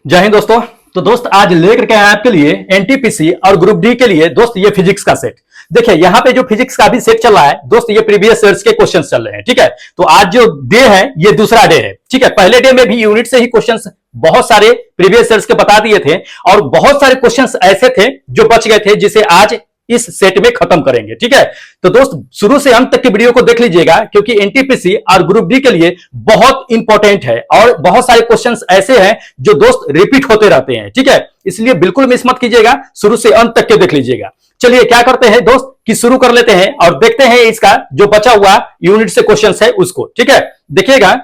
जय हिंद दोस्तों। तो दोस्त आज लेकर के आए आपके लिए एनटीपीसी और ग्रुप डी के लिए दोस्त ये फिजिक्स का सेट। देखिए यहाँ पे जो फिजिक्स का भी सेट चल रहा है दोस्त, ये प्रीवियस ईयर्स के क्वेश्चंस चल रहे हैं। ठीक है, तो आज जो डे है ये दूसरा डे है। ठीक है, पहले डे में भी यूनिट से ही क्वेश्चंस बहुत सारे प्रीवियस ईयर्स के बता दिए थे और बहुत सारे क्वेश्चंस ऐसे थे जो बच गए थे, जिसे आज इस सेट में खत्म करेंगे। ठीक है, तो दोस्त शुरू से अंत तक की वीडियो को देख लीजिएगा, क्योंकि एनटीपीसी और ग्रुप डी के लिए बहुत इंपॉर्टेंट है और बहुत सारे क्वेश्चंस ऐसे हैं जो दोस्त रिपीट होते रहते हैं। ठीक है, इसलिए बिल्कुल मिस मत कीजिएगा, शुरू से अंत तक के देख लीजिएगा। चलिए क्या करते हैं दोस्त कि शुरू कर लेते हैं और देखते हैं इसका जो बचा हुआ यूनिट से क्वेश्चंस है उसको। ठीक है, देखिएगा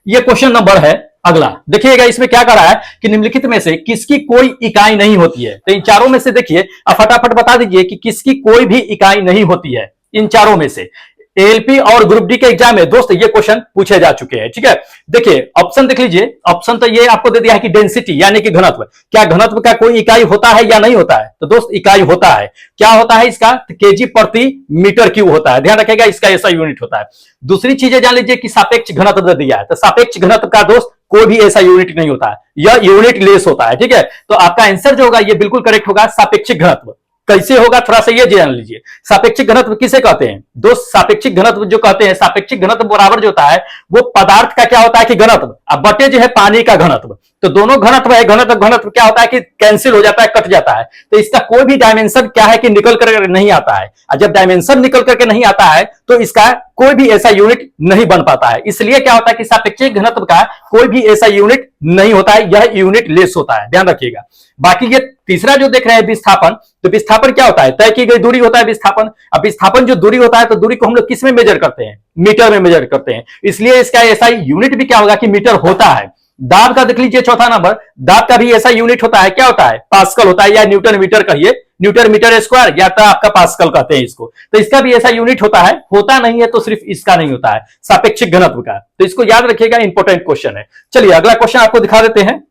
ये क्वेश्चन नंबर है अगला। देखिएगा इसमें क्या कर रहा है कि निम्नलिखित में से किसकी कोई इकाई नहीं होती है। तो इन चारों में से देखिए, आप फटाफट बता दीजिए कि किसकी कोई भी इकाई नहीं होती है इन चारों में से। एएलपी और ग्रुप डी के एग्जाम में दोस्त ये क्वेश्चन पूछे जा चुके हैं। ठीक है, देखिए ऑप्शन देख लीजिए। ऑप्शन तो ये आपको दे दिया है कि डेंसिटी यानी कि घनत्व। क्या घनत्व का कोई इकाई होता है या नहीं होता है? तो दोस्त इकाई होता है। क्या होता है इसका? केजी प्रति मीटर क्यूब होता है। ध्यान रखिएगा, इसका ऐसा यूनिट होता है। दूसरी चीजें जान लीजिए कि सापेक्ष घनत्व दे दिया है। तो सापेक्ष घनत्व का दोस्त कोई भी ऐसा यूनिट नहीं होता है, यह यूनिट लेस होता है। ठीक है, तो आपका आंसर जो होगा ये बिल्कुल करेक्ट होगा, सापेक्षिक घनत्व। कैसे होगा थोड़ा सा ये जान लीजिए। सापेक्षिक घनत्व किसे कहते हैं दोस्त? सापेक्षिक घनत्व जो कहते हैं, सापेक्षिक घनत्व बराबर जो होता है वो पदार्थ का क्या होता है कि घनत्व, अब बटे जो है पानी का घनत्व। तो दोनों घनत्व है, घनत्व घनत्व क्या होता है कि कैंसिल हो जाता है, कट जाता है। तो इसका कोई भी डायमेंशन क्या है कि निकल कर नहीं आता है। और जब डायमेंशन निकल करके नहीं आता है तो इसका कोई भी ऐसा यूनिट नहीं बन पाता है। इसलिए क्या होता है कि सापेक्षिक घनत्व का कोई भी ऐसा यूनिट नहीं होता है, यह यूनिट लेस होता है। ध्यान रखिएगा। बाकी ये तीसरा जो देख रहे हैं विस्थापन, तो विस्थापन क्या होता है? तय की गई दूरी होता है विस्थापन। अब विस्थापन जो दूरी होता है तो दूरी को हम लोग किस में मेजर करते हैं? मीटर में मेजर करते हैं। इसलिए इसका ऐसा यूनिट भी क्या होगा कि मीटर होता है। दाब का देख लीजिए चौथा नंबर, दाब का भी ऐसा यूनिट होता है। क्या होता है? पास्कल होता है, या न्यूटन मीटर कहिए, न्यूटन मीटर स्क्वायर, या तो आपका पास्कल कहते हैं इसको। तो इसका भी ऐसा यूनिट होता है। होता नहीं है तो सिर्फ इसका नहीं होता है, सापेक्षिक घनत्व का। तो इसको याद रखिएगा, इंपॉर्टेंट क्वेश्चन है। चलिए अगला क्वेश्चन आपको दिखा देते हैं।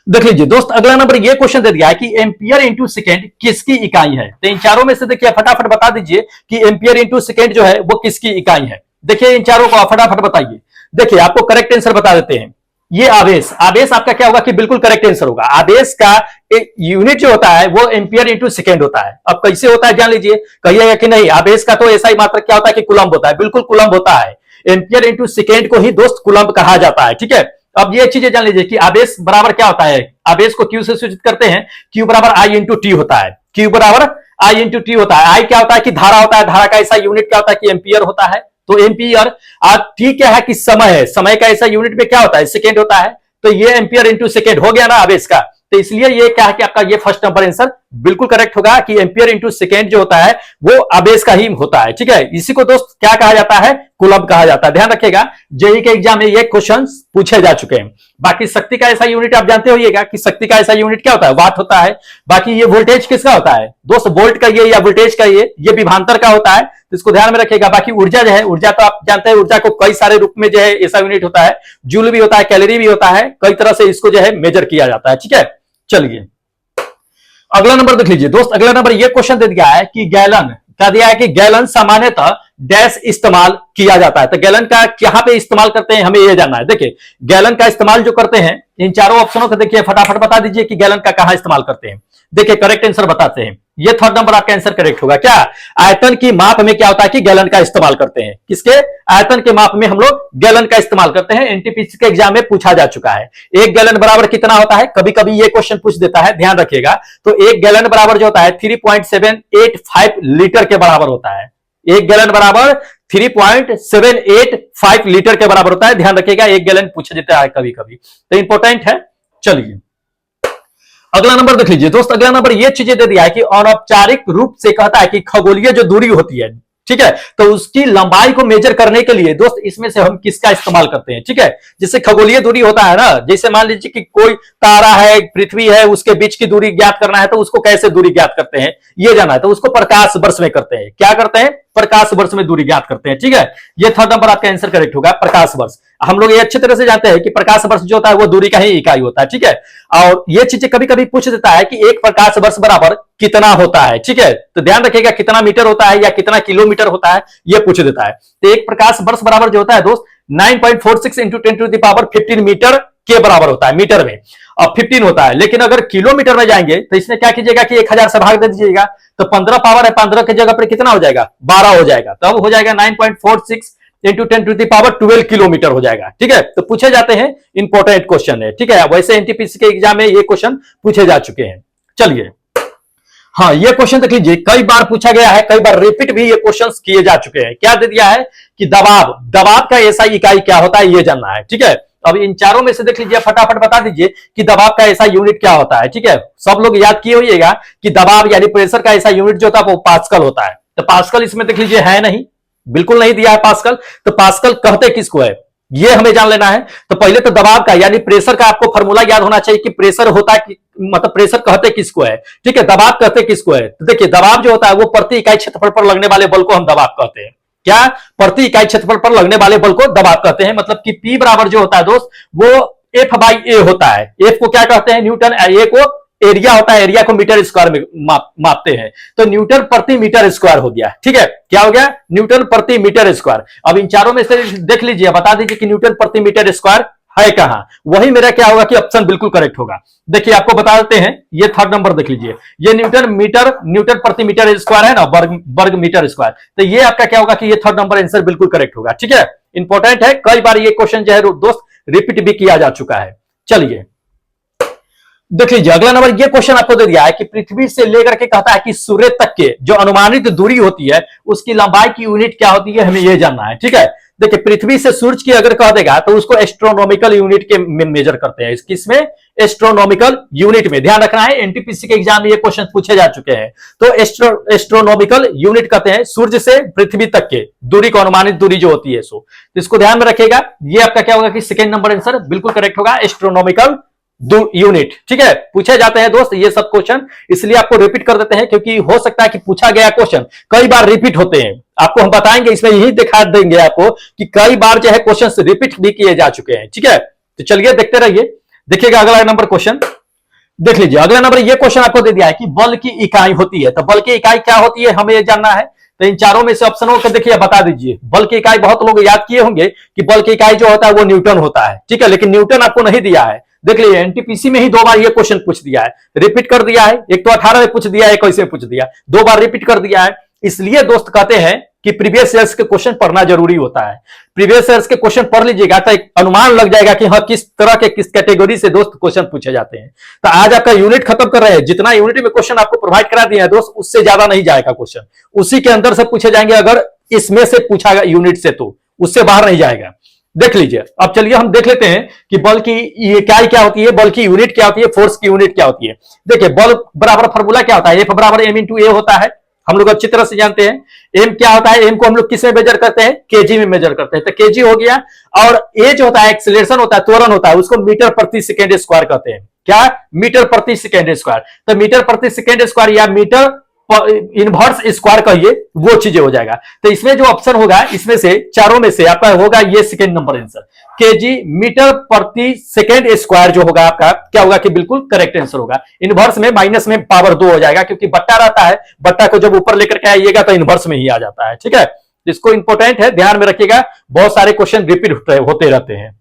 देख लीजिए दोस्त, अगला नंबर ये क्वेश्चन दे दिया है कि एम्पियर इंटू सेकेंड किसकी इकाई है। तो इन चारों में से देखिए फटाफट बता दीजिए कि एम्पियर इंटू सेकेंड जो है वो किसकी इकाई है। देखिए इन चारों को फटाफट बताइए। देखिए आपको करेक्ट आंसर बता देते हैं। ये आवेश, आवेश आपका क्या होगा कि बिल्कुल करेक्ट आंसर होगा। आवेश का यूनिट जो होता है वो एम्पियर इंटू सेकेंड होता है। अब कैसे होता है जान लीजिए, कहिएगा कि नहीं आवेश का तो ऐसा ही मात्र क्या होता है कि कूलम्ब होता है। बिल्कुल कूलम्ब होता है। एम्पियर इंटू सेकेंड को ही दोस्त कूलम्ब कहा जाता है। ठीक है, अब ये चीजें जान लीजिए कि आवेश बराबर क्या होता है। आवेश को क्यू से सूचित करते हैं, क्यू बराबर आई इंटू टी होता है। क्यू बराबर आई इंटू टी होता है। आई क्या होता है कि धारा होता है। धारा का ऐसा यूनिट क्या होता है कि एम्पियर होता है। तो एम्पियर, टी क्या है कि समय है। समय का ऐसा यूनिट में क्या होता है? सेकेंड होता है। तो ये एम्पियर इंटू सेकेंड हो गया ना आवेश का। तो इसलिए ये क्या है कि आपका ये फर्स्ट नंबर आंसर बिल्कुल करेक्ट होगा कि एम्पियर इंटू सेकेंड जो होता है वो आवेश का ही होता है। ठीक है, इसी को दोस्त क्या कहा जाता है? कूलम्ब कहा जाता है। ध्यान रखिएगा, जेईई के एग्जाम में ये क्वेश्चन पूछे जा चुके हैं। बाकी शक्ति का ऐसा यूनिट आप जानते होइएगा कि शक्ति का ऐसा यूनिट क्या होता है? वाट होता है। बाकी ये वोल्टेज किसका होता है दोस्त? वोल्ट का ये या वोल्टेज का ये विभवांतर का होता है। तो इसको ध्यान में रखिएगा। बाकी ऊर्जा जो है, ऊर्जा तो आप जानते हैं, ऊर्जा को कई सारे रूप में जो है ऐसा यूनिट होता है। जूल भी होता है, कैलोरी भी होता है, कई तरह से इसको जो है मेजर किया जाता है। ठीक है, चलिए अगला नंबर देख लीजिए दोस्त। अगला नंबर ये क्वेश्चन दे दिया है कि गैलन, क्या दिया है कि गैलन सामान्यतः डैश इस्तेमाल किया जाता है। तो गैलन का यहाँ पे इस्तेमाल करते हैं, हमें ये जानना है। देखिए गैलन का इस्तेमाल जो करते हैं, इन चारों ऑप्शनों को देखिए फटाफट बता दीजिए कि गैलन का कहां इस्तेमाल करते हैं। देखिए करेक्ट आंसर बताते हैं। ये थर्ड नंबर आपका आंसर करेक्ट होगा। क्या? आयतन की माप में क्या होता है कि गैलन का इस्तेमाल करते हैं। किसके? आयतन के माप में हम लोग गैलन का इस्तेमाल करते हैं। एनटीपीसी के एग्जाम में पूछा जा चुका है। एक गैलन बराबर कितना होता है? कभी कभी ये क्वेश्चन पूछ देता है, ध्यान रखिएगा। तो एक गैलन बराबर जो होता है 3.785 लीटर के बराबर होता है। एक गैलन बराबर 3.785 लीटर के बराबर होता है। ध्यान रखिएगा, एक गैलन पूछा जाता है कभी कभी, तो इंपॉर्टेंट है। चलिए अगला नंबर देख लीजिए दोस्त। अगला नंबर ये चीजें दे दिया है कि अनौपचारिक रूप से कहता है कि खगोलीय जो दूरी होती है, ठीक है, तो उसकी लंबाई को मेजर करने के लिए दोस्त इसमें से हम किसका इस्तेमाल करते हैं। ठीक है, जैसे खगोलीय दूरी होता है ना, जैसे मान लीजिए कि कोई तारा है, पृथ्वी है, उसके बीच की दूरी ज्ञात करना है तो उसको कैसे दूरी ज्ञात करते हैं ये जाना है, तो उसको प्रकाश वर्ष में करते हैं। क्या करते हैं? प्रकाश वर्ष में दूरी ज्ञात करते हैं। ठीक है, ये थर्ड नंबर आपका आंसर करेक्ट होगा, प्रकाश वर्ष। हम लोग ये अच्छी तरह से जानते हैं कि प्रकाश वर्ष जो होता है वो दूरी का ही इकाई होता है। ठीक है, और ये चीजें कभी कभी पूछ देता है कि एक प्रकाश वर्ष बराबर कितना होता है। ठीक है, तो ध्यान रखिएगा कितना मीटर होता है या कितना किलोमीटर होता है ये पूछ देता है। तो एक प्रकाश वर्ष बराबर जो होता है दोस्त 9.46 into 10 to the power 15 metre के बराबर होता है मीटर में, अब 15 होता है। लेकिन अगर किलोमीटर में जाएंगे तो इसमें क्या कीजिएगा कि 1000 से भाग दे दीजिएगा, तो 15 पावर है, 15 की जगह पर कितना हो जाएगा, 12 हो जाएगा, तब हो जाएगा 9.46 into 10 to the power 12 kilometre हो जाएगा। ठीक है, तो पूछे जाते हैं, इंपॉर्टेंट क्वेश्चन है। ठीक है, वैसे एनटीपीसी के एग्जाम में ये क्वेश्चन पूछे जा चुके हैं। चलिए, हाँ, ये क्वेश्चन देख लीजिए, कई बार पूछा गया है, कई बार रिपीट भी ये क्वेश्चंस किए जा चुके हैं। क्या दे दिया है कि दबाव का एसआई इकाई क्या होता है, ये जानना है। ठीक है, अब इन चारों में से देख लीजिए, फटाफट बता दीजिए कि दबाव का ऐसा यूनिट क्या होता है। ठीक है, सब लोग याद किए होइएगा कि दबाव यानी प्रेशर का ऐसा यूनिट जो होता है वो पास्कल होता है। तो पास्कल इसमें देख लीजिए है नहीं, बिल्कुल नहीं दिया है पास्कल। तो पास्कल कहते किसको है, ये हमें जान लेना है। तो पहले तो दबाव का यानी प्रेशर का आपको फॉर्मूला याद होना चाहिए कि प्रेशर होता है, मतलब प्रेशर कहते किसको है। ठीक है, दबाव कहते किसको है। तो देखिए, दबाव जो होता है वो प्रति इकाई क्षेत्रफल पर लगने वाले बल को हम दबाव कहते हैं। क्या, प्रति इकाई क्षेत्रफल पर लगने वाले बल को दबाव कहते हैं। मतलब कि P बराबर जो होता है दोस्त, वो F बाई ए होता है। F को क्या कहते हैं, न्यूटन, ए को एरिया होता है, एरिया को मीटर स्क्वायर में मापते हैं, तो न्यूटन प्रति मीटर स्क्वायर हो गया। ठीक है, क्या हो गया, न्यूटन प्रति मीटर स्क्वायर। अब इन चारों में से देख लीजिए, बता दीजिए कि न्यूटन प्रति मीटर स्क्वायर है कहां, वही मेरा क्या होगा कि ऑप्शन बिल्कुल करेक्ट होगा। देखिए, आपको बता देते हैं, ये थर्ड नंबर देख लीजिए, ये न्यूटन प्रति मीटर स्क्वायर है ना, वर्ग मीटर स्क्वायर, तो ये आपका क्या होगा कि ये थर्ड नंबर आंसर बिल्कुल करेक्ट होगा। ठीक है, इंपॉर्टेंट है, कई बार ये क्वेश्चन जो है दोस्त रिपीट भी किया जा चुका है। चलिए देख लीजिए, अगला नंबर, ये क्वेश्चन आपको दे दिया है कि पृथ्वी से लेकर के कहता है कि सूर्य तक के जो अनुमानित दूरी होती है उसकी लंबाई की यूनिट क्या होती है, हमें ये जानना है। ठीक है, देखिए, पृथ्वी से सूर्य की अगर कह देगा तो उसको एस्ट्रोनॉमिकल यूनिट के में मेजर करते हैं। किसमें, एस्ट्रोनॉमिकल यूनिट में। ध्यान रखना है, एनटीपीसी के एग्जाम में ये क्वेश्चन पूछे जा चुके हैं। तो एस्ट्रोनॉमिकल यूनिट कहते हैं सूर्य से पृथ्वी तक के दूरी को, अनुमानित दूरी जो होती है सो, तो इसको ध्यान में रखिएगा। ये आपका क्या होगा कि सेकेंड नंबर आंसर बिल्कुल करेक्ट होगा, एस्ट्रोनॉमिकल यूनिट। ठीक है, पूछे जाते हैं दोस्त ये सब क्वेश्चन, इसलिए आपको रिपीट कर देते हैं क्योंकि हो सकता है कि पूछा गया क्वेश्चन कई बार रिपीट होते हैं। आपको हम बताएंगे, इसमें यही दिखा देंगे आपको कि कई बार जो है क्वेश्चन रिपीट भी किए जा चुके हैं। ठीक है, तो चलिए देखते रहिए। देखिएगा अगला नंबर क्वेश्चन, देख लीजिए अगला नंबर, ये क्वेश्चन आपको दे दिया है कि बल की इकाई होती है, तो बल की इकाई क्या होती है हमें ये जानना है। तो इन चारों में से ऑप्शनों को देखिए, बता दीजिए। बल की इकाई बहुत लोग याद किए होंगे कि बल की इकाई जो होता है वो न्यूटन होता है। ठीक है, लेकिन न्यूटन आपको नहीं दिया है। देख लीजिए, एनटीपीसी में ही 2 बार ये क्वेश्चन पूछ दिया है, रिपीट कर दिया है। एक तो 18 में पूछ दिया है, 21 में पूछ दिया, 2 बार रिपीट कर दिया है। इसलिए दोस्त कहते हैं कि प्रीवियस ईयर्स के क्वेश्चन पढ़ना जरूरी होता है। प्रीवियस ईयर्स के क्वेश्चन पढ़ लीजिएगा तो एक अनुमान लग जाएगा कि हाँ किस तरह के, किस कैटेगरी से दोस्त क्वेश्चन पूछे जाते हैं। तो आज आपका यूनिट खत्म कर रहे हैं, जितना यूनिट में क्वेश्चन आपको प्रोवाइड करा दिया है दोस्त, उससे ज्यादा नहीं जाएगा क्वेश्चन, उसी के अंदर से पूछे जाएंगे। अगर इसमें से पूछा गया यूनिट से तो उससे बाहर नहीं जाएगा। देख लीजिए, अब चलिए हम देख लेते हैं कि बल की इकाई क्या होती है, बल की यूनिट क्या होती है, फोर्स की यूनिट क्या होती है। देखिए, बल बराबर फॉर्मूला क्या होता है, F बराबर m इंटू ए होता है, हम लोग अच्छी तरह से जानते हैं। एम क्या होता है, एम को हम लोग किस में मेजर करते हैं, केजी में मेजर करते हैं, तो केजी हो गया। और ए जो होता है एक्सीलरेशन होता है, त्वरण होता है, उसको मीटर प्रति सेकेंड स्क्वायर कहते हैं। क्या, मीटर प्रति सेकेंड स्क्वायर। तो मीटर प्रति सेकेंड स्क्वायर या मीटर इनवर्स स्क्वायर कहिए, वो चीजें हो जाएगा। तो इसमें जो ऑप्शन होगा, इसमें से चारों में से आपका होगा ये second number answer, KG metre प्रति सेकेंड स्क्वायर जो होगा आपका क्या होगा कि बिल्कुल करेक्ट आंसर होगा। इनवर्स में माइनस में पावर 2 हो जाएगा, क्योंकि बट्टा रहता है, बट्टा को जब ऊपर लेकर के आइएगा तो इनवर्स में ही आ जाता है। ठीक है, इसको इंपॉर्टेंट है, ध्यान में रखिएगा, बहुत सारे क्वेश्चन रिपीट होते रहते हैं।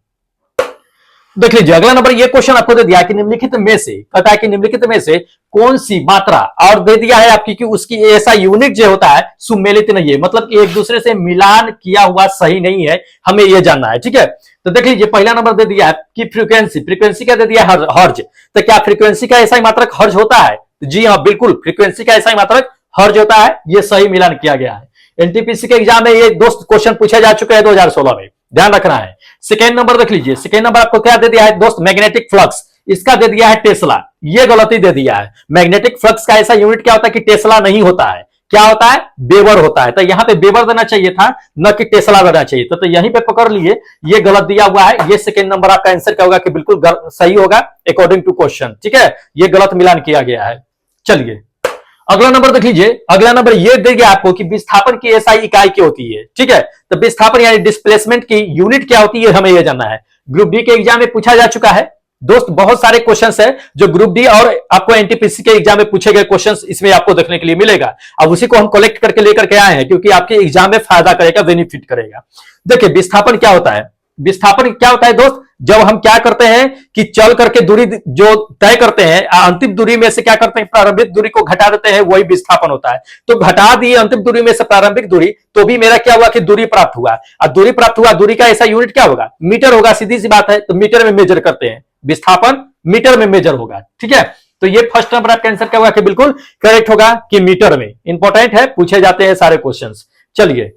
देख लीजिए, अगला नंबर, ये क्वेश्चन आपको दे दिया है कि निम्नलिखित में से, कहता है कि निम्नलिखित में से कौन सी मात्रा, और दे दिया है आपकी कि उसकी ऐसा यूनिट जो होता है सुमेलित नहीं है, मतलब कि एक दूसरे से मिलान किया हुआ सही नहीं है, हमें यह जानना है। ठीक है, तो देख लीजिए, पहला नंबर दे दिया है कि फ्रीक्वेंसी क्या दे दिया है, हर्ज। तो क्या फ्रीक्वेंसी का ऐसा ही मात्रक हर्ज होता है? जी हाँ, बिल्कुल, फ्रीक्वेंसी का ऐसा ही मात्रक हर्ज होता है, ये सही मिलान किया गया है। एनटीपीसी के एग्जाम में ये दोस्त क्वेश्चन पूछे जा चुके हैं 2016 में, ध्यान रखना है। सेकेंड नंबर देख लीजिए, सेकेंड नंबर आपको क्या दे दिया है दोस्त, मैग्नेटिक फ्लक्स, इसका दे दिया है टेस्ला, ये गलती दे दिया है। मैग्नेटिक फ्लक्स का ऐसा यूनिट क्या होता है कि टेस्ला नहीं होता है, क्या होता है, वेबर होता है। तो यहां पे वेबर देना चाहिए था, न कि टेस्ला देना चाहिए, तो यहीं पे पकड़ लिए, ये गलत दिया हुआ है। ये सेकेंड नंबर आपका आंसर क्या होगा कि बिल्कुल सही होगा अकॉर्डिंग टू क्वेश्चन। ठीक है, ये गलत मिलान किया गया है। चलिए अगला नंबर देख लीजिए, अगला नंबर ये दे गया आपको कि विस्थापन की एसआई इकाई क्या होती है। ठीक है, तो विस्थापन यानी डिस्प्लेसमेंट की यूनिट क्या होती है, हमें यह जानना है। ग्रुप डी के एग्जाम में पूछा जा चुका है दोस्त, बहुत सारे क्वेश्चंस है जो ग्रुप डी और आपको एनटीपीसी के एग्जाम में पूछे गए क्वेश्चंस इसमें आपको देखने के लिए मिलेगा। अब उसी को हम कलेक्ट करके लेकर के आए हैं, क्योंकि आपके एग्जाम में फायदा करेगा, बेनिफिट करेगा। देखिए, विस्थापन क्या होता है, विस्थापन क्या होता है दोस्त? जब हम क्या करते हैं कि चल करके दूरी जो तय करते हैं, अंतिम दूरी में से क्या करते हैं, प्रारंभिक दूरी को घटा देते हैं, वही विस्थापन होता है। तो घटा दिए अंतिम दूरी में से प्रारंभिक दूरी, तो भी मेरा क्या हुआ कि दूरी प्राप्त हुआ। अब दूरी प्राप्त हुआ, दूरी का ऐसा यूनिट क्या होगा? मीटर होगा, सीधी सी बात है। तो मीटर में मेजर करते हैं, विस्थापन मीटर में मेजर होगा, ठीक है। तो ये फर्स्ट नंबर आपका आंसर क्या होगा कि बिल्कुल करेक्ट होगा कि मीटर में। इंपॉर्टेंट है, पूछे जाते हैं सारे क्वेश्चंस। चलिए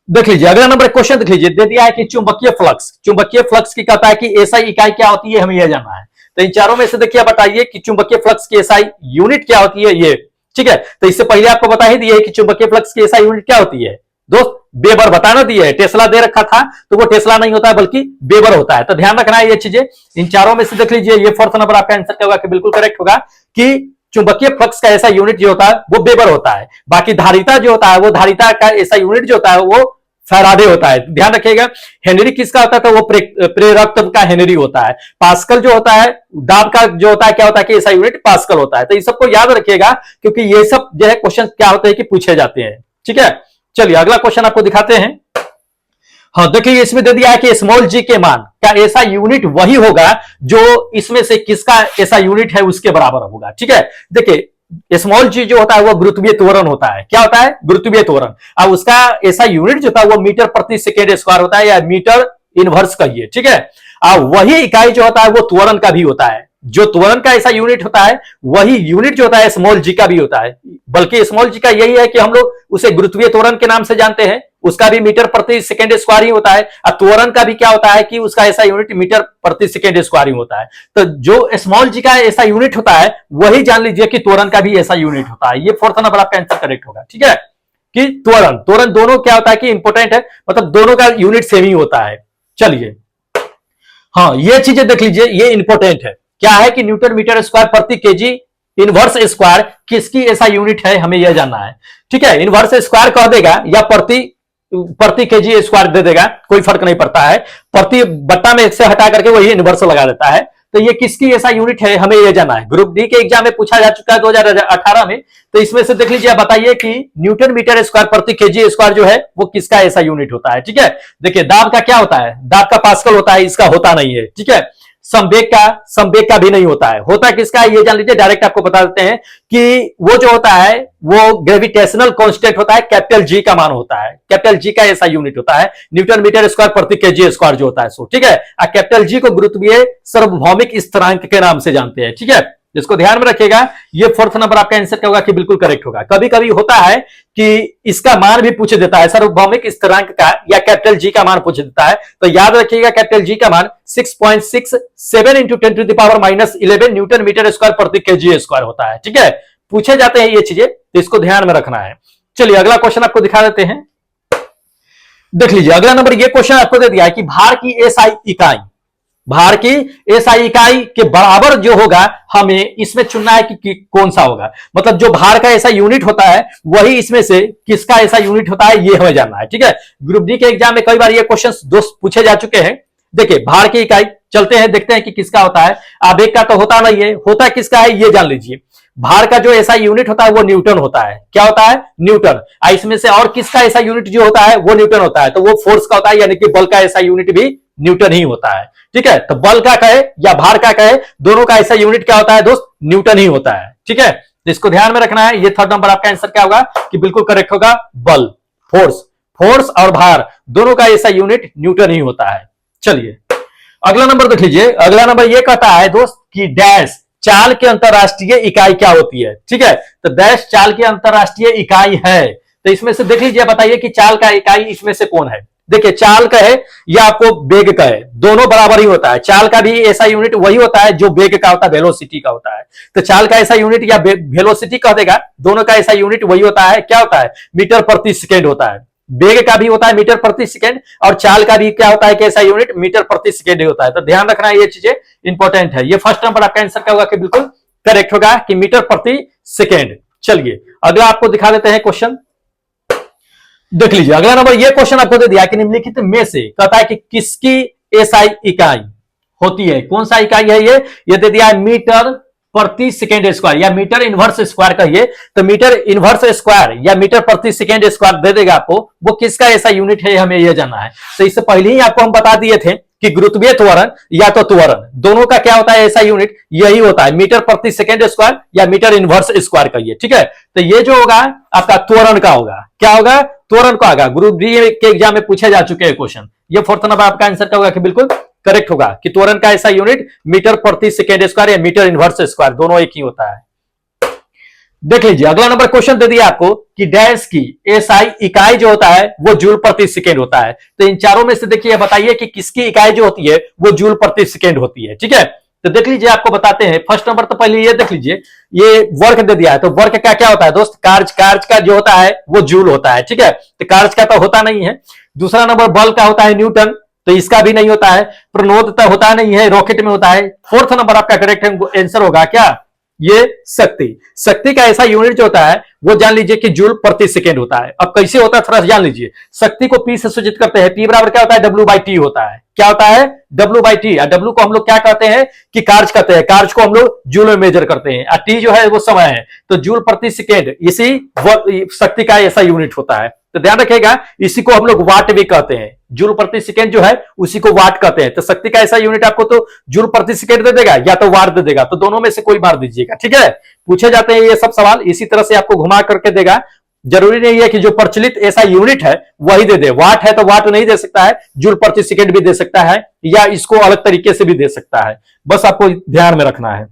देख लीजिए अगला नंबर क्वेश्चन देख लीजिए, दे दिया है कि चुंबकीय फ्लक्स, चुंबकीय फ्लक्स की कहता है कि एसआई इकाई क्या होती है, हमें यह जानना है। तो इन चारों में से देखिए बताइए कि चुंबकीय फ्लक्स की एसआई यूनिट क्या होती है, ये ठीक है। तो इससे पहले आपको बता ही दिए कि चुंबकीय फ्लक्स की एसआई यूनिट क्या होती है दोस्त, वेबर बताना दिए है। टेस्ला दे रखा था तो वो टेस्ला नहीं होता है बल्कि वेबर होता है। तो ध्यान रखना है ये चीजें। इन चारों में से देख लीजिए, ये फोर्थ नंबर आपका आंसर क्या होगा कि बिल्कुल करेक्ट होगा कि चुंबकीय फ्लक्स का ऐसा यूनिट जो होता है वो वेबर होता है। बाकी धारिता जो होता है, वो धारिता का ऐसा यूनिट जो होता है वो फैराडे होता है। ध्यान रखिएगा। हेनरी किसका होता है? तो वो प्रेरकत्व का हेनरी होता है। पास्कल जो होता है, दाब का जो होता है, क्या होता है कि ऐसा यूनिट पास्कल होता है। तो ये सबको याद रखिएगा क्योंकि ये सब जो है क्वेश्चन क्या होते हैं कि पूछे जाते हैं, ठीक है। चलिए अगला क्वेश्चन आपको दिखाते हैं। हाँ देखिए, इसमें दे दिया है कि स्मॉल जी के मान का ऐसा यूनिट वही होगा जो इसमें से किसका ऐसा यूनिट है उसके बराबर होगा, ठीक है। देखिए स्मॉल जी जो होता है वो गुरुत्वीय त्वरण होता है। क्या होता है? गुरुत्वीय त्वरण। अब उसका ऐसा यूनिट जो होता है वो मीटर प्रति सेकेंड स्क्वायर होता है, या मीटर इनवर्स कहिए, ठीक है। अब वही इकाई जो होता है वो त्वरण का भी होता है। जो त्वरण का ऐसा यूनिट होता है वही यूनिट जो होता है स्मॉल जी का भी होता है। बल्कि स्मॉल जी का यही है कि हम लोग उसे गुरुत्वीय त्वरण के नाम से जानते हैं। उसका भी मीटर प्रति सेकेंड स्क्वायर ही होता है। और त्वरण का भी क्या होता है कि उसका ऐसा यूनिट मीटर प्रति सेकेंड स्क्वायर ही होता है। तो जो स्मॉल जी का ऐसा यूनिट होता है वही जान लीजिए कि त्वरण का भी ऐसा यूनिट होता है। ये फोर्थ नंबर आपका आंसर करेक्ट होगा, ठीक है। कि त्वरण त्वरण दोनों क्या होता है कि इंपोर्टेंट है, मतलब दोनों का यूनिट सेम ही होता है। चलिए हाँ ये चीजें देख लीजिए, ये इंपोर्टेंट है। क्या है कि न्यूटन मीटर स्क्वायर प्रति केजी इनवर्स स्क्वायर किसकी ऐसा यूनिट है, हमें यह जानना है, ठीक है। इनवर्स स्क्वायर कह देगा या प्रति केजी स्क्वायर दे देगा, कोई फर्क नहीं पड़ता है। प्रति बट्टा में से हटा करके वही इनवर्स लगा देता है। तो ये किसकी ऐसा यूनिट है, हमें यह जानना है। ग्रुप डी के एग्जाम में पूछा जा चुका है 2018 में। तो इसमें से देख लीजिए, बताइए कि न्यूटन मीटर स्क्वायर प्रति केजी स्क्वायर जो है वो किसका ऐसा यूनिट होता है, ठीक है। देखिए दाब का क्या होता है, दाब का पास्कल होता है, इसका होता नहीं है, ठीक है। संवेग का भी नहीं होता है। होता किसका है ये जान लीजिए, डायरेक्ट आपको बता देते हैं कि वो जो होता है वो ग्रेविटेशनल कांस्टेंट होता है, कैपिटल जी का मान होता है। कैपिटल जी का ऐसा यूनिट होता है न्यूटन मीटर स्क्वायर प्रति केजी स्क्वायर जो होता है सो, ठीक है। कैपिटल जी को गुरुत्वीय सार्वभौमिक स्थिरांक के नाम से जानते हैं, ठीक है। इसको ध्यान में रखिएगा। ये फोर्थ नंबर आपका आंसर क्या होगा कि बिल्कुल करेक्ट होगा। कभी कभी होता है कि इसका मान भी पूछ देता है, सार्वभौमिक स्थिरांक का या कैपिटल जी का मान पूछ देता है। तो याद रखिएगा कैपिटल जी का मान 6.67 into 10 to the power -11 newton metre square प्रति केजी स्क्वायर होता है, ठीक है। पूछे जाते हैं ये चीजें, तो इसको ध्यान में रखना है। चलिए अगला क्वेश्चन आपको दिखा देते हैं। देख लीजिए अगला नंबर, ये क्वेश्चन आपको दे दिया है कि भार की एसआई इकाई, भार की एसआई इकाई के बराबर जो होगा हमें इसमें चुनना है कि कौन सा होगा। मतलब जो भार का ऐसा यूनिट होता है वही इसमें से किसका ऐसा यूनिट होता है, ये हमें जानना है, ठीक है। ग्रुप डी के एग्जाम में कई बार ये क्वेश्चंस दोस्त पूछे जा चुके हैं। देखिए भार की इकाई, चलते हैं देखते हैं कि किसका होता है। आवेग का तो होता नहीं है, होता किसका है ये जान लीजिए। भार का जो ऐसा यूनिट होता है वो न्यूटन होता है। क्या होता है? न्यूटन। इसमें से और किसका ऐसा यूनिट जो होता है वो न्यूटन होता है। तो वो फोर्स का होता है, यानी कि बल का ऐसा यूनिट भी न्यूटन ही होता है, ठीक है। तो बल का कहे या भार का कहे, दोनों का ऐसा यूनिट क्या होता है दोस्त, न्यूटन ही होता है, ठीक है। तो इसको ध्यान में रखना है। ये थर्ड नंबर आपका आंसर क्या होगा कि बिल्कुल करेक्ट होगा, बल, फोर्स और भार दोनों का ऐसा यूनिट न्यूटन ही होता है। चलिए अगला नंबर देख लीजिए। अगला नंबर ये कहता है दोस्त कि डैश चाल की अंतरराष्ट्रीय इकाई क्या होती है, ठीक है। तो डैश चाल की अंतरराष्ट्रीय इकाई है। तो इसमें से देख लीजिए, बताइए कि चाल का इकाई इसमें से कौन है। देखिए चाल कहे या आपको वेग कहे, दोनों बराबर ही होता है। चाल का भी ऐसा यूनिट वही होता है जो वेग का होता है, वेलोसिटी का होता है। तो चाल का ऐसा यूनिट या वेलोसिटी कह देगा, दोनों का ऐसा यूनिट वही होता है। क्या होता है? मीटर प्रति सेकेंड होता है। वेग का भी होता है मीटर प्रति सेकेंड, और चाल का भी क्या होता है कि ऐसा यूनिट मीटर प्रति सेकेंड होता है। तो ध्यान रखना है, ये चीजें इंपॉर्टेंट है। ये फर्स्ट नंबर आपका आंसर क्या होगा कि बिल्कुल करेक्ट होगा कि मीटर प्रति सेकेंड। चलिए अगला आपको दिखा देते हैं क्वेश्चन। देख लीजिए अगला नंबर, ये क्वेश्चन आपको दे दिया कि निम्नलिखित में से कहता है कि किसकी एसआई इकाई होती है। कौन सा इकाई है ये दे दिया है, मीटर प्रति सेकेंड स्क्वायर या मीटर इनवर्स स्क्वायर कहिए, तो मीटर इनवर्स स्क्वायर या मीटर प्रति सेकेंड स्क्वायर दे देगा आपको, वो किसका ऐसा यूनिट है हमें यह जानना है। तो इससे पहले ही आपको हम बता दिए थे कि गुरुत्वीय त्वरण या तो त्वरण दोनों का क्या होता है ऐसा यूनिट, यही होता है मीटर प्रति सेकेंड स्क्वायर या मीटर इनवर्स स्क्वायर कहिए, ठीक है। तो ये जो होगा आपका त्वरण का होगा, क्या होगा, त्वरण का होगा। ग्रुप डी के एग्जाम में पूछे जा चुके हैं क्वेश्चन। ये फोर्थ नंबर आपका आंसर का होगा कि बिल्कुल करेक्ट होगा कि त्वरण का ऐसा यूनिट मीटर प्रति सेकेंड स्क्वायर या मीटर इनवर्स स्क्वायर दोनों एक ही होता है। देख लीजिए अगला नंबर क्वेश्चन दे दिया आपको कि डैश की एसआई इकाई जो होता है वो जूल प्रति सेकेंड होता है। तो इन चारों में से देखिए बताइए कि किसकी इकाई जो होती है वो जूल प्रति सेकेंड होती है, ठीक है। तो देख लीजिए आपको बताते हैं। फर्स्ट नंबर तो पहले ये देख लीजिए, ये वर्क दे दिया है, तो वर्क का क्या होता है दोस्त, कार्य का जो होता है वो जूल होता है, ठीक है। तो कार्य का तो होता नहीं है। दूसरा नंबर बल का होता है न्यूटन, तो इसका भी नहीं होता है। प्रणोदता होता नहीं है, रॉकेट में होता है। फोर्थ नंबर आपका करेक्ट आंसर होगा क्या, ये शक्ति का ऐसा यूनिट जो होता है वो जान लीजिए कि जूल प्रति सेकेंड होता है। अब कैसे होता है थोड़ा जान लीजिए। शक्ति को पी से सूचित करते हैं, पी बराबर क्या होता है, W/T होता है। क्या होता है, W/T। और W को हम लोग क्या कहते हैं कि कार्य कहते हैं, कार्य को हम लोग जूल में मेजर करते हैं, और T जो है वो समय है। तो जूल प्रति सेकेंड इसी शक्ति का ऐसा यूनिट होता है। तो ध्यान रखिएगा, इसी को हम लोग वाट भी कहते हैं। जूल प्रति सेकेंड जो है उसी को वाट कहते हैं। तो शक्ति का ऐसा यूनिट आपको तो जूल प्रति सेकेंड दे देगा या तो वाट दे देगा, तो दोनों में से कोई मार दीजिएगा, ठीक है। पूछे जाते हैं ये सब सवाल इसी तरह से आपको घुमा करके देगा। जरूरी नहीं है कि जो प्रचलित ऐसा यूनिट है वही दे दे। वाट है तो वाट नहीं दे सकता है, जूल प्रति सेकेंड भी दे सकता है, या इसको अलग तरीके से भी दे सकता है। बस आपको ध्यान में रखना है।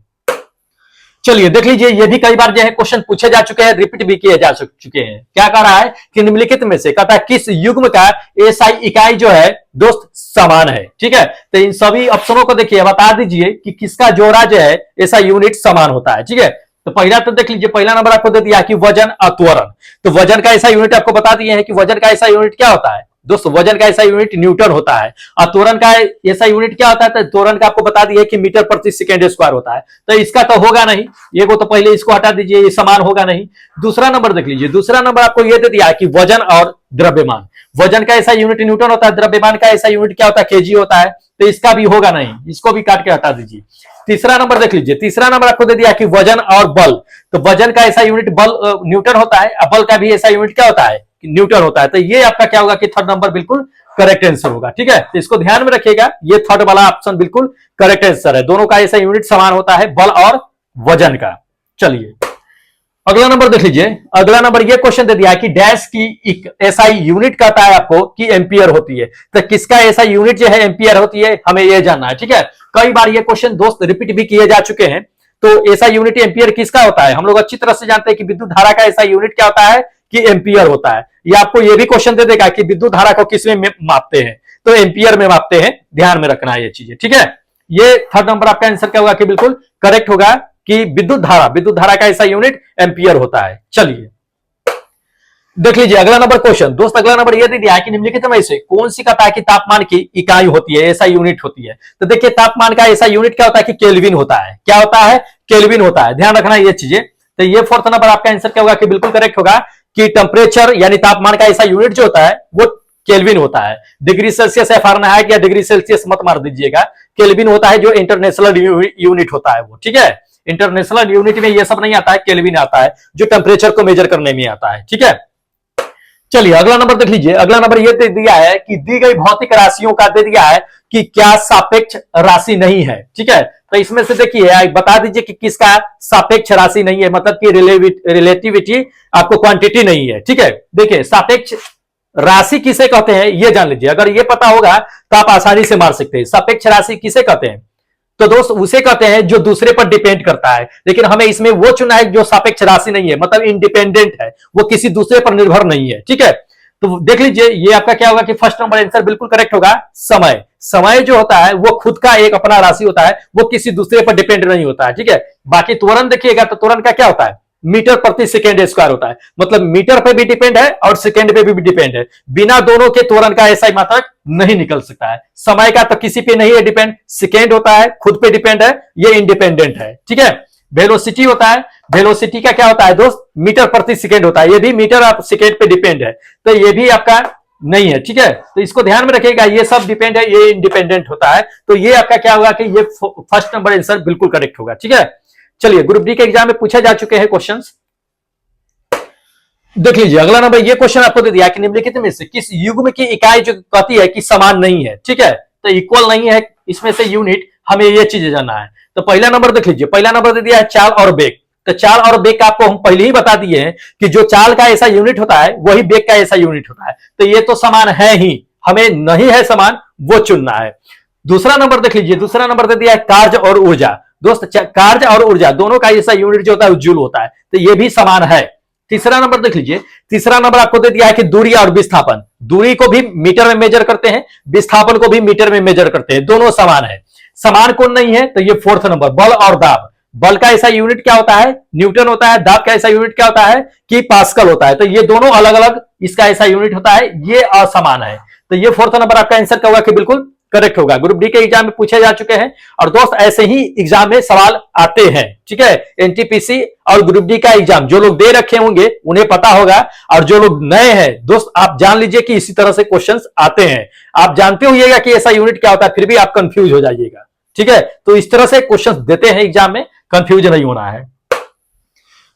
चलिए देख लीजिए, ये भी कई बार जो है क्वेश्चन पूछे जा चुके हैं, रिपीट भी किए जा चुके हैं। क्या कह रहा है कि निम्नलिखित में से कहता है किस युग्म का एसआई इकाई जो है दोस्त समान है, ठीक है। तो इन सभी ऑप्शनों को देखिए, बता दीजिए कि किसका जोड़ा जो है ऐसा यूनिट समान होता है, ठीक है। तो पहला तो देख लीजिए, पहला नंबर आपको दे दिया कि वजन और त्वरण। तो वजन का ऐसा यूनिट आपको बता दिए हैं कि वजन का ऐसा यूनिट क्या होता है दोस्तों, वजन का ऐसा यूनिट न्यूटन होता है। और त्वरण का ऐसा यूनिट क्या होता है, तो त्वरण का आपको बता दिया कि मीटर प्रति सेकेंड स्क्वायर होता है। तो इसका तो होगा नहीं, ये को तो पहले इसको हटा दीजिए, ये समान होगा नहीं। दूसरा नंबर देख लीजिए, दूसरा नंबर आपको ये दे दिया कि वजन और द्रव्यमान। वजन का ऐसा यूनिट न्यूटन होता है, द्रव्यमान का ऐसा यूनिट क्या होता है, केजी होता है। तो इसका भी होगा नहीं, इसको भी काट के हटा दीजिए। तीसरा नंबर देख लीजिए, तीसरा नंबर आपको दे दिया कि वजन और बल। तो वजन का ऐसा यूनिट बल न्यूटन होता है, और बल का भी ऐसा यूनिट क्या होता है, न्यूटन होता है। तो ये आपका क्या होगा कि थर्ड नंबर बिल्कुल करेक्ट आंसर होगा, ठीक है। तो इसको ध्यान में रखिएगा, ये थर्ड वाला ऑप्शन बिल्कुल करेक्ट आंसर है। दोनों का ऐसा यूनिट समान होता है, बल और वजन का। चलिए अगला नंबर देख लीजिए। अगला नंबर ये क्वेश्चन दे दिया है कि डैश की एसआई यूनिट कहता है आपको कि एम्पियर होती है। तो किसका ऐसा यूनिट जो है एम्पियर होती है, हमें यह जानना है, ठीक है। कई बार ये क्वेश्चन दोस्त रिपीट भी किए जा चुके हैं। तो ऐसा यूनिट एम्पियर किसका होता है, हम लोग अच्छी तरह से जानते हैं कि विद्युत धारा का ऐसा यूनिट क्या होता है कि एम्पियर होता है। ये आपको ये भी क्वेश्चन दे देगा कि विद्युत धारा को किस में मापते हैं, तो एम्पियर में मापते हैं। ध्यान में रखना है ये चीजें, ठीक है। ये थर्ड नंबर आपका आंसर क्या होगा कि बिल्कुल करेक्ट होगा कि विद्युत धारा का ऐसा यूनिट एम्पियर होता है। चलिए देख लीजिए अगला नंबर क्वेश्चन दोस्त। अगला नंबर यह दे दिया है कि निम्नलिखित में से कौन सी कहता है कि तापमान की इकाई होती है, ऐसा यूनिट होती है। तो देखिए तापमान का ऐसा यूनिट क्या होता है कि केल्विन होता है। क्या होता है, केल्विन होता है। ध्यान रखना ये चीजें। तो ये फोर्थ नंबर आपका आंसर क्या होगा कि बिल्कुल करेक्ट होगा कि टेम्परेचर यानी तापमान का ऐसा यूनिट जो होता है वो केल्विन होता है। डिग्री सेल्सियस या फारेनहाइट या डिग्री सेल्सियस मत मार दीजिएगा, केल्विन होता है जो इंटरनेशनल यूनिट होता है वो, ठीक है। इंटरनेशनल यूनिट में ये सब नहीं आता है, केल्विन आता है जो टेम्परेचर को मेजर करने में आता है, ठीक है। चलिए अगला नंबर देख लीजिए। अगला नंबर ये दे दिया है कि दी गई भौतिक राशियों का दे दिया है कि क्या सापेक्ष राशि नहीं है, ठीक है। तो इसमें से देखिए बता दीजिए कि किसका सापेक्ष राशि नहीं है, मतलब कि रिलेटिविटी आपको क्वांटिटी नहीं है, ठीक है। देखिए सापेक्ष राशि किसे कहते हैं ये जान लीजिए। अगर ये पता होगा तो आप आसानी से मार सकते हैं। सापेक्ष राशि किसे कहते हैं, तो दोस्त उसे कहते हैं जो दूसरे पर डिपेंड करता है। लेकिन हमें इसमें वो चुना है जो सापेक्ष राशि नहीं है, मतलब इंडिपेंडेंट है, वो किसी दूसरे पर निर्भर नहीं है, ठीक है। तो देख लीजिए ये आपका क्या होगा कि फर्स्ट नंबर आंसर बिल्कुल करेक्ट होगा। समय, समय जो होता है वो खुद का एक अपना राशि होता है, वो किसी दूसरे पर डिपेंड नहीं होता है, ठीक है। बाकी त्वरण देखिएगा तो त्वरण का क्या होता है, मीटर प्रति सेकेंड स्क्वायर होता है, मतलब मीटर पे भी डिपेंड है और सेकेंड पे भी डिपेंड है। बिना दोनों के त्वरण का ऐसा मात्रक नहीं निकल सकता है। समय का तो किसी पे नहीं है डिपेंड, सेकेंड होता है खुद पे डिपेंड है, ये इंडिपेंडेंट है, ठीक है। वेलोसिटी होता है, वेलोसिटी का क्या होता है दोस्त, मीटर प्रति सेकेंड होता है, ये भी मीटर और सेकेंड पे डिपेंड है, तो ये भी आपका नहीं है, ठीक है। तो इसको ध्यान में रखिएगा, ये सब डिपेंड है, ये इंडिपेंडेंट होता है। तो ये आपका क्या होगा कि ये फर्स्ट नंबर आंसर बिल्कुल करेक्ट होगा, ठीक है। चलिए, ग्रुप डी के एग्जाम में पूछे जा चुके हैं क्वेश्चंस। देख लीजिए, अगला नंबर ये क्वेश्चन आपको दे दिया कि निम्नलिखित में से किस युग्म की इकाई जो कहती है कि समान नहीं है, ठीक है, तो इक्वल नहीं है, इसमें से यूनिट हमें ये चीजें जानना है। तो पहला नंबर देख लीजिए, पहला नंबर दे दिया है चाल और बेग। तो चाल और बेग का आपको हम पहले ही बता दिए हैं कि जो चाल का ऐसा यूनिट होता है वही बेग का ऐसा यूनिट होता है, तो ये तो समान है ही, हमें नहीं है समान वो चुनना है। दूसरा नंबर देख लीजिए, दूसरा नंबर दे दिया है कार्य और ऊर्जा। दोस्त, कार्य और ऊर्जा दोनों का ऐसा यूनिट जो होता है जूल होता है, तो ये भी समान है। तीसरा नंबर देख लीजिए, तीसरा नंबर आपको दे दिया है कि दूरी और विस्थापन। दूरी को भी मीटर में मेजर करते हैं, विस्थापन को भी मीटर में मेजर करते हैं, दोनों समान है। समान कौन नहीं है, तो ये फोर्थ नंबर बल और दाब। बल का ऐसा यूनिट क्या होता है, न्यूटन होता है। दाब का ऐसा यूनिट क्या होता है कि पास्कल होता है। तो ये दोनों अलग अलग इसका ऐसा यूनिट होता है, ये असमान है। तो ये फोर्थ नंबर आपका आंसर क्या होगा कि बिल्कुल करेक्ट होगा। ग्रुप डी के एग्जाम में पूछे जा चुके हैं और दोस्त ऐसे ही एग्जाम में सवाल आते हैं, ठीक है। एनटीपीसी और ग्रुप डी का एग्जाम जो लोग दे रखे होंगे उन्हें पता होगा, और जो लोग नए हैं दोस्त आप जान लीजिए कि इसी तरह से क्वेश्चंस आते हैं। आप जानते होइएगा कि ऐसा यूनिट क्या होता है, फिर भी आप कंफ्यूज हो जाइएगा, ठीक है। तो इस तरह से क्वेश्चंस देते हैं एग्जाम में, कंफ्यूज नहीं होना है।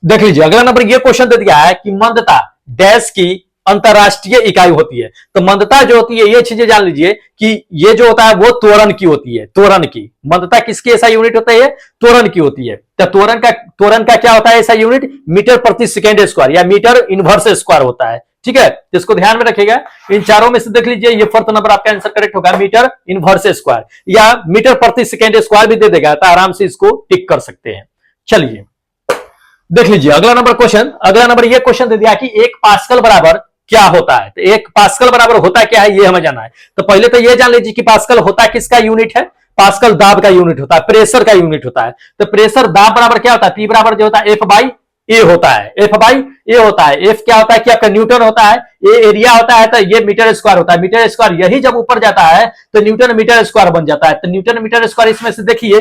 देख लीजिए, अगला नंबर ये क्वेश्चन दे दिया है कि मंदता डैश की अंतरराष्ट्रीय इकाई होती है। तो मंदता जो होती है, ये चीजें जान लीजिए कि ये जो होता है वो त्वरण की होती है। त्वरण की मंदता किसकी ऐसा यूनिट होता है, त्वरण की होती है। तो त्वरण का क्या होता है ऐसा यूनिट, मीटर प्रति सेकेंड स्क्वायर या मीटर इनवर्स स्क्वायर होता है, ठीक है। तो इसको ध्यान में रखिएगा। इन चारों में से देख लीजिए, ये फोर्थ नंबर आपका आंसर करेक्ट होगा, मीटर इनवर्स स्क्वायर या मीटर प्रति सेकेंड स्क्वायर भी दे देगा, तो आराम से इसको टिक कर सकते हैं। चलिए देख लीजिए अगला नंबर क्वेश्चन। अगला नंबर ये क्वेश्चन दे दिया कि एक पास्कल बराबर क्या होता है। तो एक पास्कल बराबर होता क्या है ये हमें जानना है। तो पहले तो ये जान लीजिए कि पास्कल होता किसका यूनिट है, पास्कल दाब का यूनिट होता है, प्रेशर का यूनिट होता है। तो प्रेशर दाब बराबर क्या होता है, पी बराबर जो होता है एफ बाई ए होता है। एफ बाई ए होता है। एफ क्या होता है कि आपका न्यूटन होता है, ए एरिया होता है, तो ये मीटर स्क्वायर होता है। मीटर स्क्वायर यही जब ऊपर जाता है तो न्यूटन मीटर स्क्वायर बन जाता है। तो न्यूटन मीटर स्क्वायर इसमें से देखिए,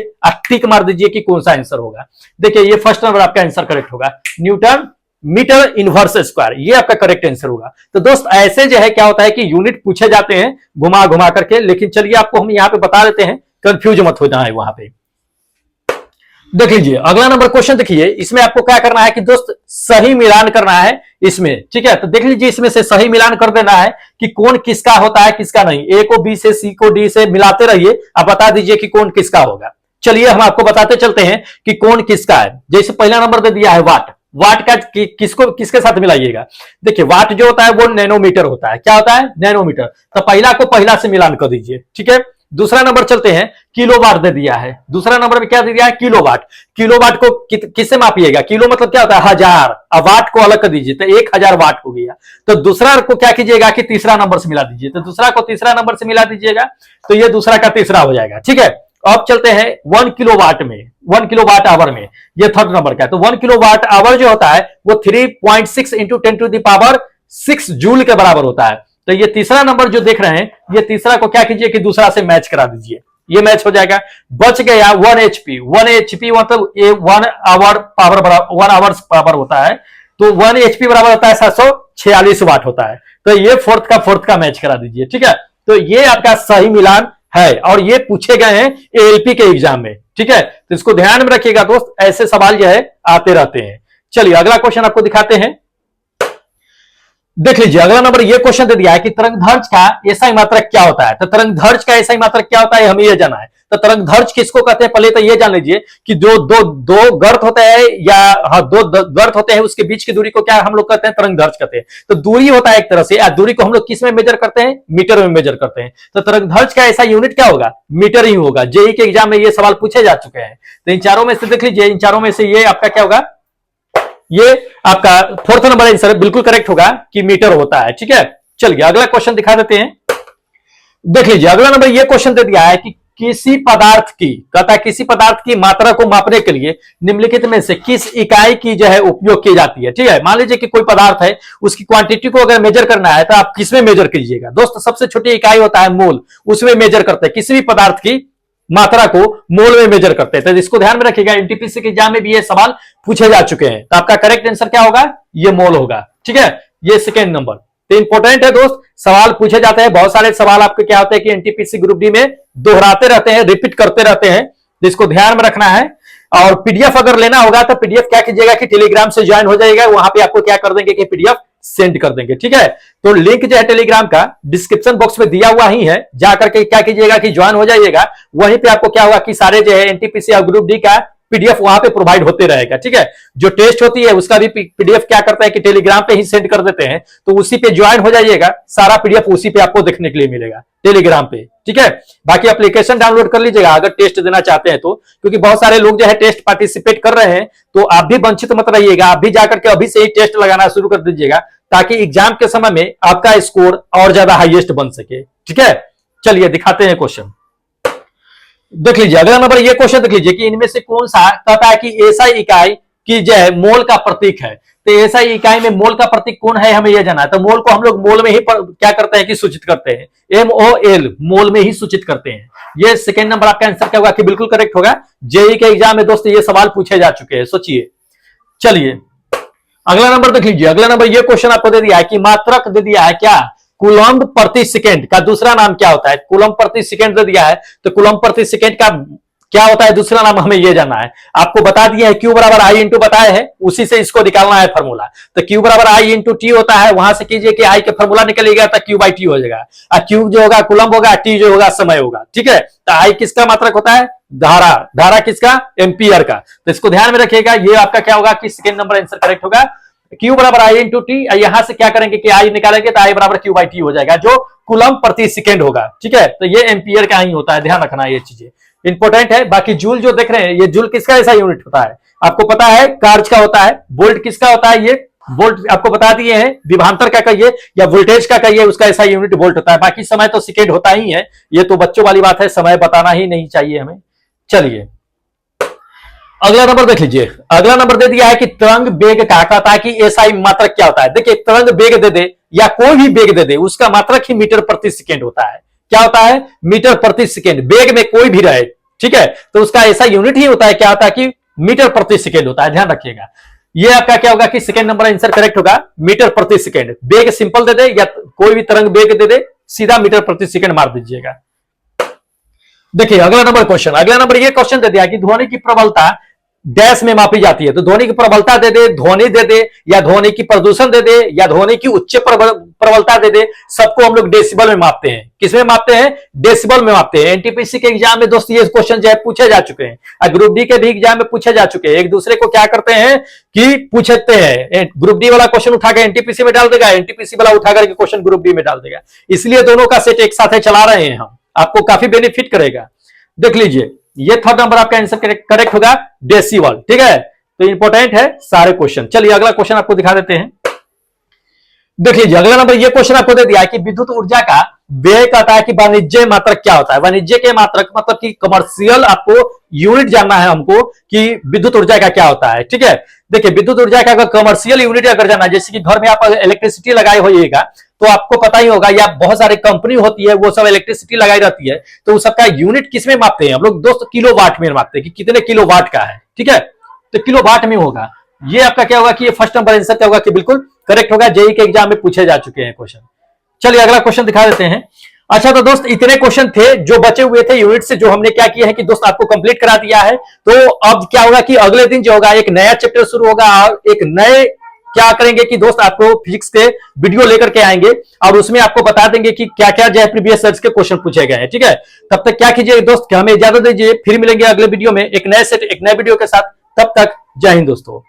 टिक मार दीजिए कि कौन सा आंसर होगा। देखिए ये फर्स्ट नंबर आपका आंसर करेक्ट होगा, न्यूटन मीटर इनवर्स स्क्वायर, ये आपका करेक्ट आंसर होगा। तो दोस्त ऐसे जो है क्या होता है कि यूनिट पूछे जाते हैं घुमा घुमा करके, लेकिन चलिए आपको हम यहां पे बता देते हैं, कंफ्यूज मत हो जाए वहां पे। देख लीजिए अगला नंबर क्वेश्चन देखिए, इसमें आपको क्या करना है कि दोस्त सही मिलान करना है इसमें, ठीक है। तो देख लीजिए इसमें से सही मिलान कर देना है कि कौन किसका होता है किसका नहीं। ए को बी से, सी को डी से मिलाते रहिए, आप बता दीजिए कि कौन किसका होगा। चलिए हम आपको बताते चलते हैं कि कौन किसका है। जैसे पहला नंबर दे दिया है वाट। वाट का किसको किसके साथ मिलाइएगा। देखिए वाट जो होता है वो नैनोमीटर होता है। क्या होता है, नैनोमीटर। तो पहला को पहला से मिलान कर दीजिए, ठीक है। दूसरा नंबर चलते हैं, किलोवाट दे दिया है। दूसरा नंबर में क्या दे दिया है, किलोवाट। किलोवाट को किससे मापिएगा, किलो मतलब क्या होता है हजार, अब वाट को अलग कर दीजिए तो 1000 वाट हो गया। तो दूसरा को क्या कीजिएगा कि तीसरा नंबर से मिला दीजिए, तो दूसरा को तीसरा नंबर से मिला दीजिएगा, तो ये दूसरा का तीसरा हो जाएगा, ठीक है। अब चलते हैं 1 किलोवाट में, 1 किलोवाट आवर में, ये थर्ड नंबर का है। तो 1 किलोवाट आवर जो होता है वो 3.6 इंटू 10⁻6 जूल के बराबर होता है। तो ये तीसरा नंबर जो देख रहे हैं, ये तीसरा को क्या कीजिए कि दूसरा से मैच करा दीजिए, ये मैच हो जाएगा। बच गया 1 HP। 1 HP मतलब ये 1 आवर पावर बराबर 1 आवर्स पावर होता है, तो 1 HP बराबर होता है 746 वाट होता है। तो ये फोर्थ का मैच करा दीजिए, ठीक है। तो ये आपका सही मिलान है और ये पूछे गए हैं एएलपी के एग्जाम में, ठीक है। तो इसको ध्यान में रखिएगा दोस्त, ऐसे सवाल जो है आते रहते हैं। चलिए अगला क्वेश्चन आपको दिखाते हैं। देख लीजिए अगला नंबर ये क्वेश्चन दे दिया है कि तरंगदैर्घ्य का एसआई मात्रक क्या होता है। तो तरंगदैर्घ्य का एसआई मात्रक क्या होता है हमें ये जाना है। तो तरंगदैर्घ्य किसको कहते हैं, पहले तो ये जान लीजिए कि जो दो गर्त होते हैं या दो गर्त होते हैं उसके बीच की दूरी को क्या हम लोग कहते हैं, तरंगदैर्घ्य कहते हैं। तो दूरी होता है एक तरह से, दूरी को हम लोग किस में मेजर करते हैं, मीटर में मेजर करते हैं। तो तरंगदैर्घ्य का ऐसा यूनिट क्या होगा, मीटर ही होगा। जेईई के एग्जाम में ये सवाल पूछे जा चुके हैं। तो इन चारों में से देख लीजिए, इन चारों में से ये आपका क्या होगा, ये आपका फोर्थ नंबर आंसर बिल्कुल करेक्ट होगा कि मीटर होता है, ठीक है। चलिए अगला क्वेश्चन दिखा देते हैं। देख लीजिए अगला नंबर ये क्वेश्चन दे दिया है कि किसी पदार्थ की, कहता है किसी पदार्थ की मात्रा को मापने के लिए निम्नलिखित में से किस इकाई की जो है उपयोग की जाती है, ठीक है। मान लीजिए कि कोई पदार्थ है, उसकी क्वांटिटी को अगर मेजर करना है तो आप किसमें मेजर कीजिएगा। दोस्त सबसे छोटी इकाई होता है मोल, उसमें मेजर करते हैं। किसी भी पदार्थ की मात्रा को मोल में मेजर करते हैं। तो इसको ध्यान में रखिएगा, एनटीपीसी के एग्जाम में भी ये सवाल पूछे जा चुके हैं। तो आपका करेक्ट आंसर क्या होगा, ये मोल होगा, ठीक है। ये सेकेंड नंबर। तो इंपॉर्टेंट है दोस्त, सवाल पूछे जाते हैं। बहुत सारे सवाल आपके क्या होते हैं कि एनटीपीसी ग्रुप डी में दोहराते रहते हैं, रिपीट करते रहते हैं, तो इसको ध्यान में रखना है। और पीडीएफ अगर लेना होगा तो पीडीएफ क्या कीजिएगा कि टेलीग्राम से ज्वाइन हो जाएगा, वहां पे आपको क्या कर देंगे कि पीडीएफ सेंड कर देंगे, ठीक है। तो लिंक जो है टेलीग्राम का डिस्क्रिप्शन बॉक्स में दिया हुआ ही है, जाकर के क्या कीजिएगा कि ज्वाइन हो जाइएगा। वहीं पे आपको क्या होगा कि सारे जो है एनटीपीसी और ग्रुप डी का पीडीएफ वहां पे प्रोवाइड होते रहेगा, ठीक है। जो टेस्ट होती है उसका भी पीडीएफ क्या करता है कि टेलीग्राम पे ही सेंड कर देते हैं, तो उसी पे ज्वाइन हो जाइएगा, सारा पीडीएफ उसी पे आपको देखने के लिए मिलेगा टेलीग्राम पे, ठीक है। बाकी एप्लीकेशन डाउनलोड कर लीजिएगा अगर टेस्ट देना चाहते हैं तो, क्योंकि बहुत सारे लोग जो है टेस्ट पार्टिसिपेट कर रहे हैं, तो आप भी वंचित मत रहिएगा, आप भी जाकर के अभी से ही टेस्ट लगाना शुरू कर दीजिएगा, ताकि एग्जाम के समय में आपका स्कोर और ज्यादा हाईएस्ट बन सके, ठीक है। चलिए दिखाते हैं क्वेश्चन, देख लीजिए अगला नंबर ये क्वेश्चन देख लीजिए कि इनमें से कौन सा कहता है कि एसआई इकाई की जो है मोल का प्रतीक है। तो एसआई इकाई में मोल का प्रतीक कौन है हमें यह जाना है। तो मोल को हम लोग मोल में ही क्या करते हैं कि सूचित करते हैं, MOL मोल में ही सूचित करते हैं। ये सेकंड नंबर आपका आंसर क्या होगा कि बिल्कुल करेक्ट होगा। जेई के एग्जाम में दोस्तों ये सवाल पूछे जा चुके हैं, सोचिए। चलिए अगला नंबर देख लीजिए, अगला नंबर ये क्वेश्चन आपको दे दिया है कि मात्रक दे दिया है क्या, कूलम्ब प्रति सेकेंड का दूसरा नाम क्या होता है। कूलम्ब प्रति सेकेंड दे दिया है, तो कूलम्ब प्रति सेकेंड का क्या होता है दूसरा नाम हमें यह जानना है। आपको बता दिया है Q बराबर I इंटू बताया है, उसी से इसको निकालना है फॉर्मूला। तो Q बराबर I इंटू टी होता है, वहां से कीजिए कि I के फॉर्मूला निकलेगा तो Q बाई टी हो जाएगा, और Q जो होगा कूलम्ब होगा, T जो होगा समय होगा, ठीक है। तो I किसका मात्रक होता है, धारा, धारा किसका, एम्पियर का। तो इसको ध्यान में रखिएगा, ये आपका क्या होगा कि सेकेंड नंबर आंसर करेक्ट होगा। Q बराबर I इंटू टी, यहां से क्या करेंगे कि I निकालेंगे तो I बराबर Q बाई टी हो जाएगा, जो कूलम्ब प्रति सेकेंड होगा, ठीक है। तो ये एम्पियर का ही होता है, ध्यान रखना ये चीजें इंपॉर्टेंट है। बाकी जूल जो देख रहे हैं, ये जूल किसका ऐसा यूनिट होता है आपको पता है, कार्ज का होता है। वोल्ट किसका होता है, ये वोल्ट आपको बता दिए हैं। विभवांतर का कहिए या वोल्टेज का कहिए, उसका ऐसा यूनिट वोल्ट होता है। बाकी समय तो सेकेंड होता ही है, ये तो बच्चों वाली बात है, समय बताना ही नहीं चाहिए हमें। चलिए अगला नंबर देख लीजिए, अगला नंबर दे दिया है कि तरंग वेग का कहता है कि एसआई मात्रक क्या होता है। देखिए तरंग वेग दे दे या कोई भी वेग दे दे, उसका मात्रक ही मीटर प्रति सेकेंड होता है। क्या होता है, मीटर प्रति सेकेंड। वेग में कोई भी रहे, ठीक है, तो उसका ऐसा यूनिट ही होता है, क्या होता है कि मीटर प्रति सेकेंड होता है, ध्यान रखिएगा। ये आपका क्या होगा कि सेकेंड नंबर आंसर करेक्ट होगा, मीटर प्रति सेकेंड। वेग सिंपल दे दे या कोई भी तरंग वेग दे दे, सीधा मीटर प्रति सेकेंड मार दीजिएगा। देखिए अगला नंबर क्वेश्चन, अगला नंबर ये क्वेश्चन दे दिया कि ध्वनि की प्रबलता डैश में मापी जाती है। तो ध्वनि की प्रबलता दे दे, ध्वनि दे दे, या ध्वनि की प्रदूषण दे दे, या ध्वनि की उच्च प्रबलता दे दे, सबको हम लोग डेसिबल में मापते हैं। किसमें मापते हैं, डेसिबल में मापते हैं। एनटीपीसी के एग्जाम में दोस्त ये क्वेश्चन जो है पूछे जा चुके हैं, और ग्रुप डी के भी एग्जाम में पूछे जा चुके हैं। एक दूसरे को क्या करते हैं कि पूछते हैं, ग्रुप डी वाला क्वेश्चन उठा के एनटीपीसी में डाल देगा, एनटीपीसी वाला उठा करके क्वेश्चन ग्रुप डी में डाल देगा। इसलिए दोनों का सेट एक साथ चला रहे हैं हम, आपको काफी बेनिफिट करेगा। देख लीजिए ये थर्ड नंबर आपका आंसर करेक्ट होगा, डेसिबल, ठीक है। तो इंपॉर्टेंट है सारे क्वेश्चन। चलिए अगला क्वेश्चन आपको दिखा देते हैं। देख लीजिए अगला नंबर ये क्वेश्चन आपको दे दिया है कि विद्युत ऊर्जा का व्यय कहता है कि वाणिज्य मात्रक क्या होता है। वाणिज्य के मात्रक मतलब कि कमर्शियल आपको यूनिट जानना है हमको कि विद्युत ऊर्जा का क्या होता है, ठीक है। देखिए विद्युत ऊर्जा का अगर कमर्शियल यूनिट अगर जानना है, जैसे कि घर में आप इलेक्ट्रिसिटी लगाए होइएगा तो आपको पता ही होगा, या बहुत सारे कंपनी होती है वो सब इलेक्ट्रिसिटी लगाई रहती है, तो उस सबका यूनिट किसमें मापते हैं हम लोग दोस्त, किलो वाट में मापते हैं कि कितने किलो वाट का है, ठीक है। तो किलो वाट में होगा। ये आपका क्या होगा कि ये फर्स्ट नंबर आंसर क्या होगा कि बिल्कुल करेक्ट होगा, जेई के एग्जाम में पूछे जा चुके हैं क्वेश्चन। चलिए अगला क्वेश्चन दिखा देते हैं। अच्छा तो दोस्त इतने क्वेश्चन थे जो बचे हुए थे यूनिट से, जो हमने क्या किया है कि दोस्त आपको कंप्लीट करा दिया है। तो अब क्या होगा कि अगले दिन जो होगा एक नया चैप्टर शुरू होगा, और एक नए क्या करेंगे कि दोस्त आपको फिजिक्स के वीडियो लेकर के आएंगे, और उसमें आपको बता देंगे कि क्या क्या जो है प्रीवियस ईयर के क्वेश्चन पूछे गए हैं, ठीक है। तब तक क्या कीजिए दोस्त कि हमें इजाजत दीजिए, फिर मिलेंगे अगले वीडियो में एक नए सेट एक नए वीडियो के साथ। तब तक जय हिंद दोस्तों।